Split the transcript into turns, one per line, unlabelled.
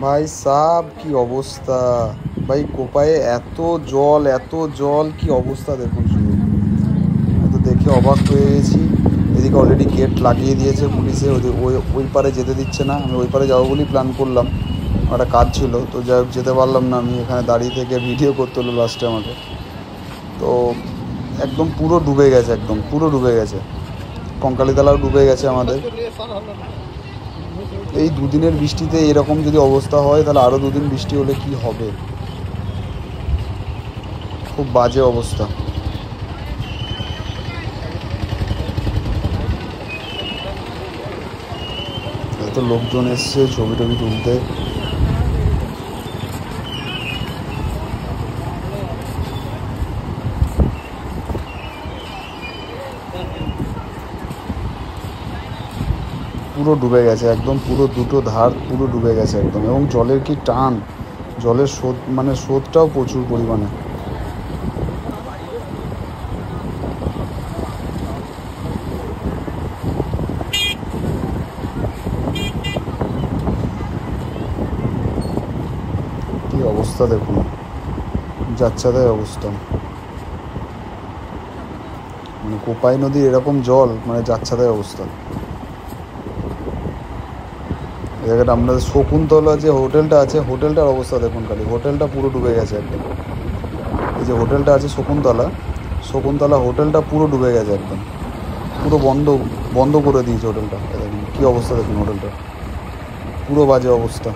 ভাই সাব কি অবস্থা! ভাই কোপায়ে এত জল, কি অবস্থা দেখুন শুধু। আমি তো দেখে অবাক হয়ে গেছি। এদিকে অলরেডি গেট লাগিয়ে দিয়েছে পুলিশে, ওই ওই ওই পারে যেতে দিচ্ছে না। আমি ওই পারে যাবো বলেই প্ল্যান করলাম, একটা কাজ ছিল তো, যাই হোক যেতে পারলাম না। আমি এখানে দাঁড়িয়ে থেকে ভিডিও করতে হলো লাস্টে আমাকে। তো একদম পুরো ডুবে গেছে, একদম পুরো ডুবে গেছে। কঙ্কালীতলাও ডুবে গেছে আমাদের। এই দুদিনের বৃষ্টিতে এরকম যদি অবস্থা হয়, তাহলে আরও দুদিন বৃষ্টি হলে কি হবে! খুব বাজে অবস্থা। এত লোকজন এসছে ছবি টবি তুলতে। পুরো ডুবে গেছে একদম, পুরো দুটো ধার পুরো ডুবে গেছে একদম। এবং জলের কি টান! জলের স্রোত, মানে স্রোতটাও প্রচুর পরিমাণে। কি অবস্থা দেখুন, যাচ্ছে তাই অবস্থা। মানে কোপাই নদীর এরকম জল, মানে যাচ্ছে তাই অবস্থা। এই জায়গাটা আপনাদের শকুন্তলা যে হোটেলটা আছে, হোটেলটার অবস্থা দেখুন খালি। হোটেলটা পুরো ডুবে গেছে একদম। এই যে হোটেলটা আছে শকুন্তলা, শকুন্তলা হোটেলটা পুরো ডুবে গেছে একদম। পুরো বন্ধ, বন্ধ করে দিয়েছে হোটেলটা। এই দেখুন কী অবস্থা দেখুন হোটেলটা, পুরো বাজে অবস্থা।